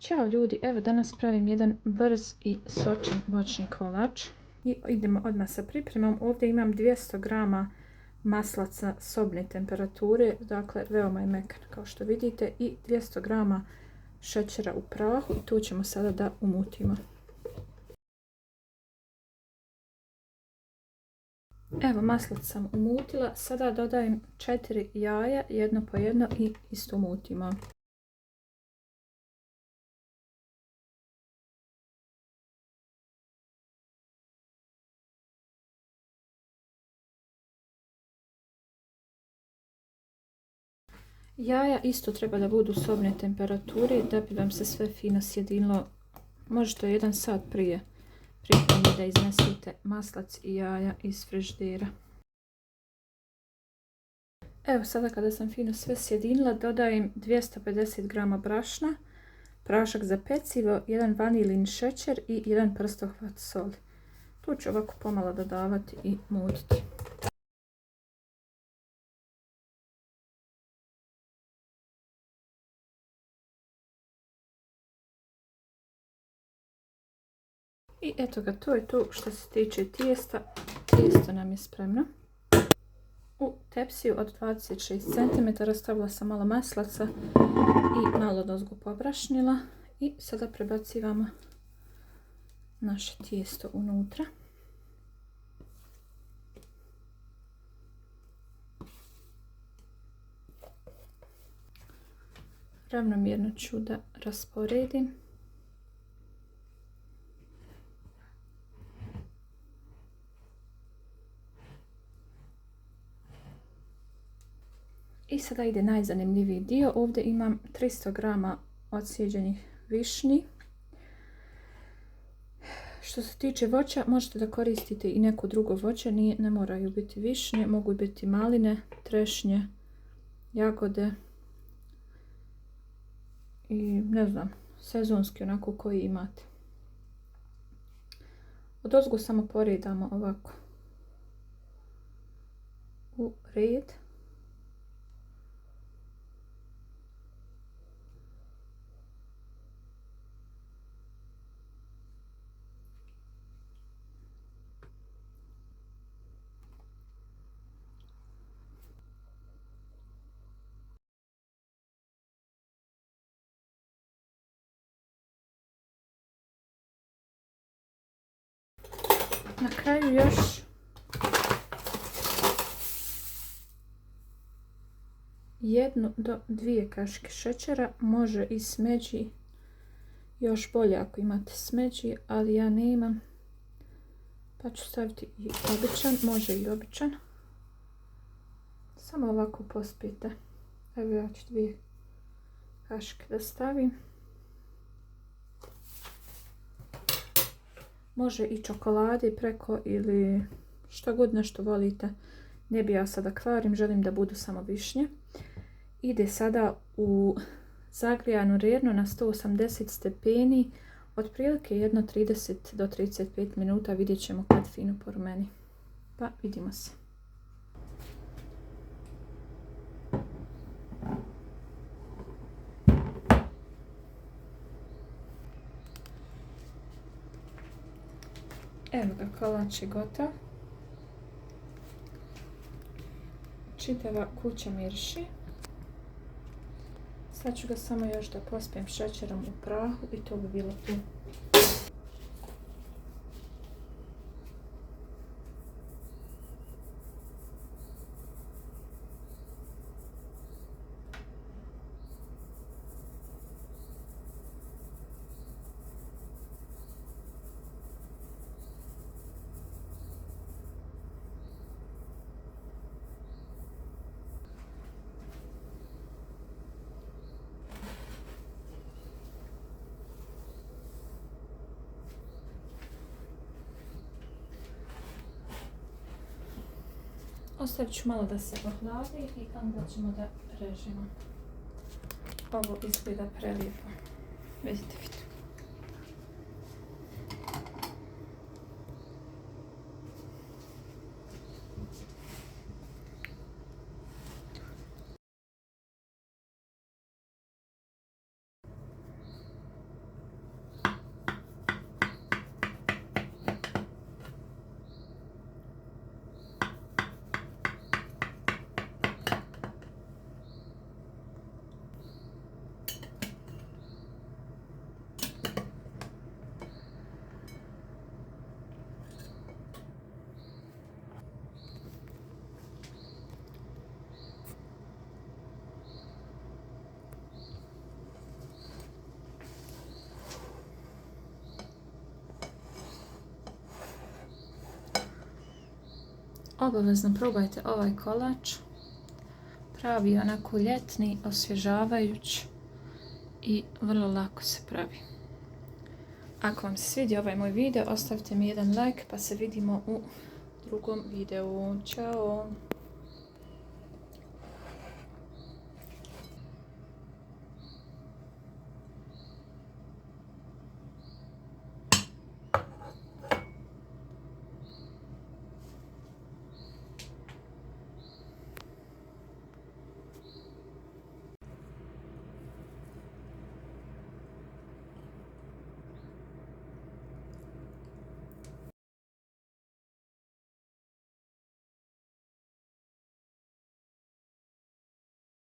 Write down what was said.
Ćao ljudi, evo danas pravim jedan brz i sočan voćni kolač i idemo odmah sa pripremom. Ovdje imam 200 grama maslaca sobne temperature, dakle veoma je mekan kao što vidite, i 200 grama šećera u prahu i tu ćemo sada da umutimo. Evo, maslac sam umutila, sada dodajem 4 jaja, jedno po jedno i isto umutimo. Jaja isto treba da budu sobne temperature da bi vam se sve fino sjedinilo. Možete 1 sat prije pripreme da iznesete maslac i jaja iz frižidera. Evo sada kada sam fino sve sjedinila, dodajem 250 grama brašna, prašak za pecivo, 1 vanilin šećer i 1 prstohvat soli. Tu ću ovako pomalo dodavati i mutiti. I eto ga, to je to što se tiče tijesta. Tijesto nam je spremno. U tepsiju od 26 cm stavila sam malo maslaca i malo dozgu pobrašnila i sada prebacivamo naše tijesto unutra. Ravnomjerno ću da rasporedim. I sada ide najzanimljiviji dio. Ovdje imam 300 grama odsjeđenih višnji. Što se tiče voća, možete da koristite i neko drugo voće, ne moraju biti višnje, mogu biti maline, trešnje, jagode i ne znam, sezonski onako koji imate. Odozgo samo poredamo ovako u red. Na kraju još 1 do 2 kašike šećera, može i smeđi, još bolje ako imate smeđi, ali ja nemam, pa ću staviti i običan, može i običan. Samo ovako pospijete. Evo ja ću 2 kašike da stavim. Može i čokolade preko ili što god nešto volite. Ne bi ja sada kvarim, želim da budu samo višnje. Ide sada u zagrijanu rernu na 180 stepeni, otprilike jedno 30 do 35 minuta, vidjet ćemo kad fino porumeni. Pa vidimo se. Evo ga, kolač je gotov. Čitava kuća mirši. Sad ću ga samo još da pospijem šećerom u prahu i to bi bilo tu. Ostavit ću malo da se ohladi i onda ćemo da režemo. Ovo izgleda prelijepo. Vidite vi to. Obavezno probajte ovaj kolač. Pravi onako ljetni, osvježavajuć i vrlo lako se pravi. Ako vam se svidio ovaj moj video, ostavite mi jedan like pa se vidimo u drugom videu. Ćao!